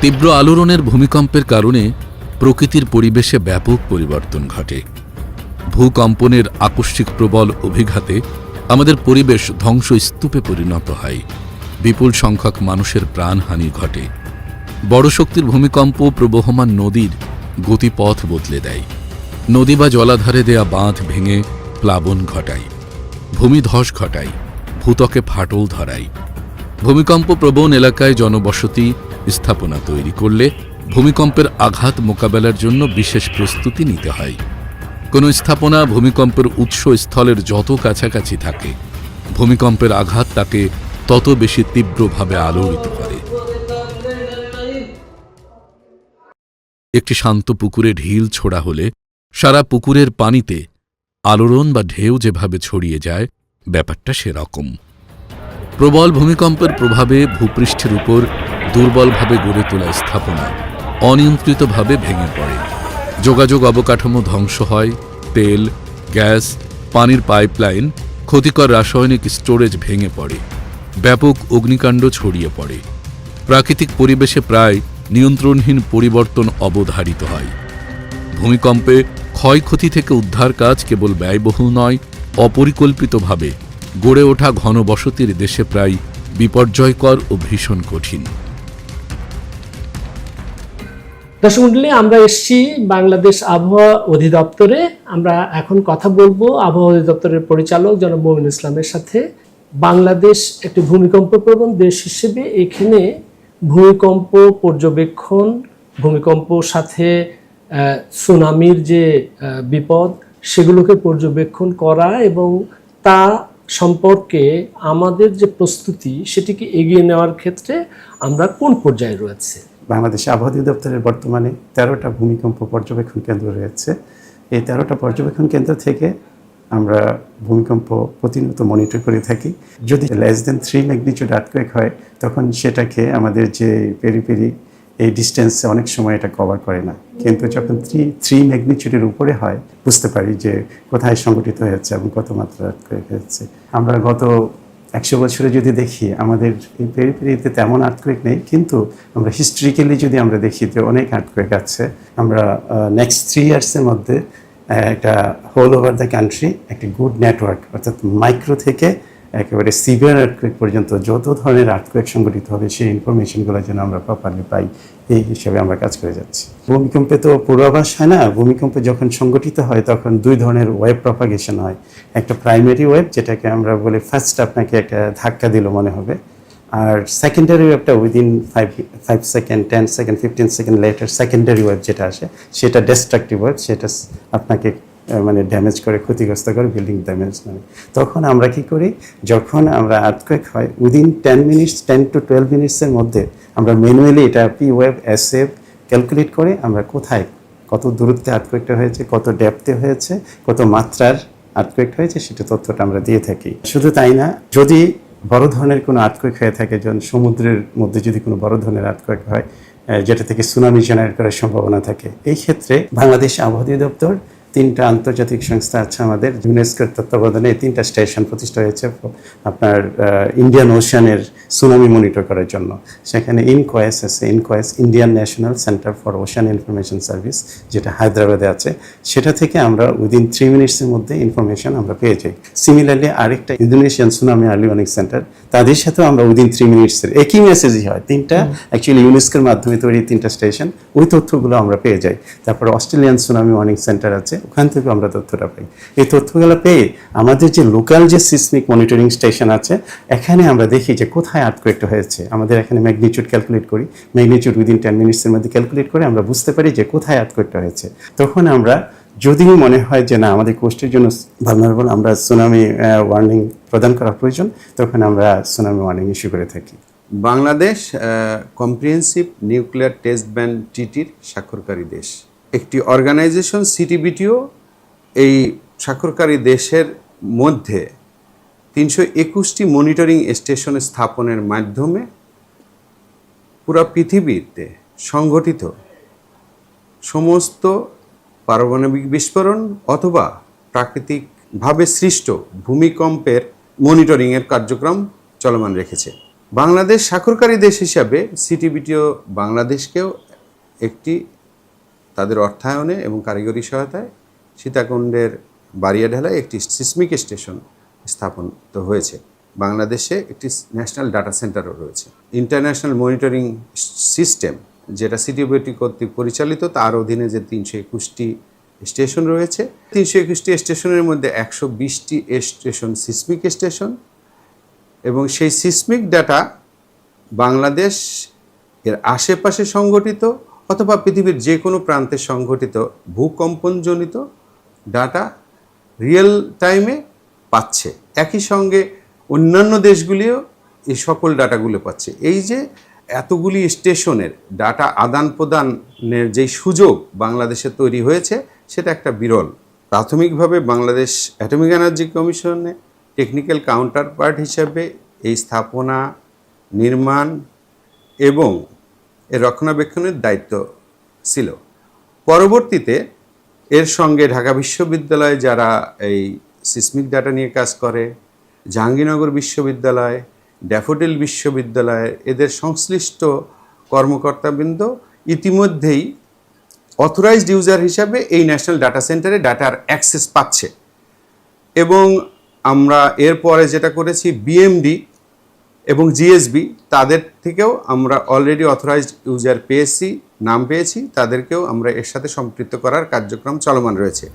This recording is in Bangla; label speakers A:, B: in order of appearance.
A: তীব্র আলোড়নের ভূমিকম্পের কারণে প্রকৃতির পরিবেশে ব্যাপক পরিবর্তন ঘটে। ভূকম্পনের আকস্মিক প্রবল অভিঘাতে আমাদের পরিবেশ ধ্বংসস্তূপে পরিণত হয়। বিপুল সংখ্যক মানুষের প্রাণহানি ঘটে। বড় শক্তির ভূমিকম্প প্রবহমান নদীর গতিপথ বদলে দেয়। নদী বা জলাধারে দেয়া বাঁধ ভেঙে প্লাবন ঘটায়, ভূমিধস ঘটায়, ভূত্বকে ফাটল ধরায়। ভূমিকম্প প্রবণ এলাকায় জনবসতি স্থাপনা তৈরি করলে ভূমিকম্পের আঘাত মোকাবেলার জন্য বিশেষ প্রস্তুতি নিতে হয়। কোনো স্থাপনা ভূমিকম্পের উৎসস্থলের যত কাছাকাছি থাকে, ভূমিকম্পের আঘাত তাকে তত বেশি তীব্রভাবে আলোড়িত করে। একটি শান্ত পুকুরে ঢিল ছোড়া হলে সারা পুকুরের পানিতে আলোড়ন বা ঢেউ যেভাবে ছড়িয়ে যায়, ব্যাপারটা সেরকম। প্রবল ভূমিকম্পের প্রভাবে ভূপৃষ্ঠের উপর দুর্বলভাবে গড়ে তোলা স্থাপনা অনিয়ন্ত্রিতভাবে ভেঙে পড়ে। যোগাযোগ অবকাঠামো ধ্বংস হয়, তেল, গ্যাস, পানির পাইপলাইন, ক্ষতিকর রাসায়নিক স্টোরেজ ভেঙে পড়ে, ব্যাপক অগ্নিকাণ্ড ছড়িয়ে পড়ে। প্রাকৃতিক পরিবেশে প্রায় নিয়ন্ত্রণহীন পরিবর্তন অবধারিত হয়। ভূমিকম্পে ক্ষয়ক্ষতি থেকে উদ্ধার কাজ কেবল ব্যয়বহুল নয়, অপরিকল্পিতভাবে গড়ে ওঠা ঘনবসতির দেশে প্রায় বিপর্যয়কর ও ভীষণ কঠিন।
B: দর্শক মণ্ডলী, আমরা এসেছি বাংলাদেশ আবহাওয়া অধিদপ্তরে। আমরা এখন কথা বলবো আবহাওয়া অধিদপ্তরের পরিচালক জনাব মমিন ইসলামের সাথে। বাংলাদেশ একটি ভূমিকম্প প্রবণ দেশ হিসেবে এখানে ভূমিকম্প পর্যবেক্ষণ, ভূমিকম্পর সাথে সুনামির যে বিপদ, সেগুলোকে পর্যবেক্ষণ করা এবং তা সম্পর্কে আমাদের যে প্রস্তুতি, সেটিকে এগিয়ে নেওয়ার ক্ষেত্রে আমরা কোন পর্যায়ে রয়েছে।
C: বাংলাদেশ আবহাওয়া অধিদপ্তরের বর্তমানে 13টা ভূমিকম্প পর্যবেক্ষণ কেন্দ্র রয়েছে। এই 13টা পর্যবেক্ষণ কেন্দ্র থেকে আমরা ভূমিকম্প প্রতিনিয়ত মনিটর করে থাকি। যদি <3 ম্যাগনিটিউড আর্থকোয়েক হয়, তখন সেটাকে আমাদের যে পেরিফেরি এই ডিস্টেন্সে অনেক সময় এটা কভার করে না, কিন্তু যখন 3 ম্যাগনিটিউডের উপরে হয়, বুঝতে পারি যে কোথায় সংঘটিত হয়েছে এবং কত মাত্রা আর্থকোয়েক হয়েছে। আমরা গত 100 বছরে যদি দেখি, আমাদের এই পেরিফেরিতে তেমন আর্থকোয়েক নেই, কিন্তু আমরা হিস্ট্রিক্যালি যদি আমরা দেখি যে অনেক আর্থকোয়েক আছে। আমরা নেক্সট 3 ইয়ার্সের মধ্যে একটা হোল ওভার দ্য কান্ট্রি একটা গুড নেটওয়ার্ক, অর্থাৎ মাইক্রো থেকে একেবারে সিভিয়ার আর্থকোয়েক পর্যন্ত যত ধরনের আর্থকোয়েক সংঘটিত হবে, সেই ইনফরমেশনগুলো যেন আমরা প্রপারলি পাই, এই হিসাবে আমরা কাজ করে যাচ্ছি। ভূমিকম্পে তো পূর্বাভাস হয় না। ভূমিকম্প যখন সংঘটিত হয়, তখন 2 ধরনের ওয়েভ প্রপাগেশন হয়। একটা প্রাইমারি ওয়েভ, যেটাকে আমরা বলি ফার্স্ট আপনাকে একটা ধাক্কা দিল মনে হবে, আর সেকেন্ডারি ওয়েভটা within 5 second, 10 second, 15 second later secondary wave যেটা আসে, সেটা ডিস্ট্রাকটিভ ওয়েভ, সেটা আপনাকে মানে ড্যামেজ করে, ক্ষতিগ্রস্ত করে, বিল্ডিং ড্যামেজ মানে। তখন আমরা কি করি, যখন আমরা আর্থকোয়েক হয় উইদিন 10 মিনিটস, 10 to 12 মিনিটসের মধ্যে আমরা ম্যানুয়ালি এটা P wave, S wave calculate করে আমরা কোথায় কত দূরত্বে আর্থকোয়েকটা হয়েছে, কত ডেপথে হয়েছে, কত মাত্রার আর্থকোয়েক হয়েছে, সেটা তথ্যটা আমরা দিয়ে থাকি। শুধু তাই না, যদি বড় ধরনের কোনো আর্থকোয়েক হয়ে থাকে, যেমন সমুদ্রের মধ্যে যদি কোনো বড় ধরনের আর্থকোয়েক হয়, যেটা থেকে সুনামি জেনারেট করার সম্ভাবনা থাকে, এই ক্ষেত্রে বাংলাদেশ আবহাওয়া অধিদপ্তর 3টা আন্তর্জাতিক সংস্থা আছে আমাদের, ইউনেস্কোর তত্ত্বাবধানে 3টা স্টেশন প্রতিষ্ঠা হয়েছে আপনার ইন্ডিয়ান ওশানের সুনামি মনিটর করার জন্য। সেখানে ইনকোয়েস আছে, INCOIS Indian National Centre for Ocean Information Service, যেটা হায়দ্রাবাদে আছে। সেটা থেকে আমরা উইদিন 3 মিনিটসের মধ্যে ইনফরমেশন আমরা পেয়ে যাই। সিমিলারলি আরেকটা Indonesian tsunami early warning centre, তাদের সাথেও আমরা উইদিন 3 মিনিটসের একই মেসেজই হয়। 3টা অ্যাকচুয়ালি ইউনেস্কোর মাধ্যমে তৈরি 3টা স্টেশন, ওই তথ্যগুলো আমরা পেয়ে যাই। তারপর অস্ট্রেলিয়ান সুনামি ওয়ার্নিং সেন্টার আছে, ওখান থেকে আমরা তথ্যটা পাই। এই তথ্যগুলো পেয়ে আমাদের যে লোকাল যে সিসমিক মনিটরিং স্টেশন আছে, এখানে আমরা দেখি যে কোথায় আর্থকোয়েকটা হয়েছে। আমাদের এখানে ম্যাগনিটিউড ক্যালকুলেট করি, ম্যাগনিটিউড উইদিন 10 মিনিটসের মধ্যে ক্যালকুলেট করে আমরা বুঝতে পারি যে কোথায় আর্থকোয়েকটা হয়েছে। তখন আমরা যদি মনে হয় যে না আমাদের কোস্টের জন্য ভালনারেবল, আমরা সুনামি ওয়ার্নিং প্রদান করা প্রয়োজন, তখন আমরা সুনামি ওয়ার্নিং ইস্যু করে থাকি।
D: Bangladesh comprehensive nuclear test ban ট্রিটির স্বাক্ষরকারী দেশ। একটি অর্গানাইজেশন সিটিবিটিও এই স্বাক্ষরকারী দেশের মধ্যে 321টি মনিটরিং স্টেশন স্থাপনের মাধ্যমে পুরো পৃথিবীতে সংঘটিত সমস্ত পারমাণবিক বিস্ফোরণ অথবা প্রাকৃতিকভাবে সৃষ্ট ভূমিকম্পের মনিটরিংয়ের কার্যক্রম চলমান রেখেছে। বাংলাদেশ স্বাক্ষরকারী দেশ হিসাবে সিটিবিটিও বাংলাদেশকেও একটি তাদের অর্থায়নে এবং কারিগরি সহায়তায় সীতাকুণ্ডের বারিয়াঢালায় একটি সিসমিক স্টেশন স্থাপন তো হয়েছে। বাংলাদেশে একটি ন্যাশনাল ডাটা সেন্টারও রয়েছে। ইন্টারন্যাশনাল মনিটরিং সিস্টেম যেটা সিটিবিটি কর্তৃক পরিচালিত, তার অধীনে যে 321টি স্টেশন রয়েছে, 321টি স্টেশনের মধ্যে 120টি স্টেশন সিসমিক স্টেশন, এবং সেই সিসমিক ডাটা বাংলাদেশ এর আশেপাশে সংঘটিত অথবা পৃথিবীর যে কোনো প্রান্তে সংঘটিত ভূকম্পনজনিত ডাটা রিয়েল টাইমে পাচ্ছে। একই সঙ্গে অন্যান্য দেশগুলিও এই সকল ডাটাগুলো পাচ্ছে। এই যে এতগুলি স্টেশনের ডাটা আদান প্রদানের যেই সুযোগ বাংলাদেশে তৈরি হয়েছে, সেটা একটা বিরল। প্রাথমিকভাবে বাংলাদেশ অ্যাটমিক এনার্জি কমিশনে টেকনিক্যাল কাউন্টার পার্ট হিসাবে এই স্থাপনা নির্মাণ এবং এর রক্ষণাবেক্ষণের দায়িত্ব ছিল। পরবর্তীতে এর সঙ্গে ঢাকা বিশ্ববিদ্যালয়ে যারা এই সিসমিক ডাটা নিয়ে কাজ করে, জাহাঙ্গীরনগর বিশ্ববিদ্যালয়, ড্যাফোডিল বিশ্ববিদ্যালয়, এদের সংশ্লিষ্ট কর্মকর্তাবৃন্দ ইতিমধ্যেই অথরাইজড ইউজার হিসাবে এই ন্যাশনাল ডাটা সেন্টারে ডাটার অ্যাক্সেস পাচ্ছে। এবং আমরা এরপরে যেটা করেছি, বিএমডি এবং জিএসবি তাদের থেকেও আমরা অলরেডি অথরাইজড ইউজার পেয়েছি, নাম পেয়েছি, তাদেরকেও আমরা এর সাথে সম্পৃক্ত করার কার্যক্রম চলমান রয়েছে।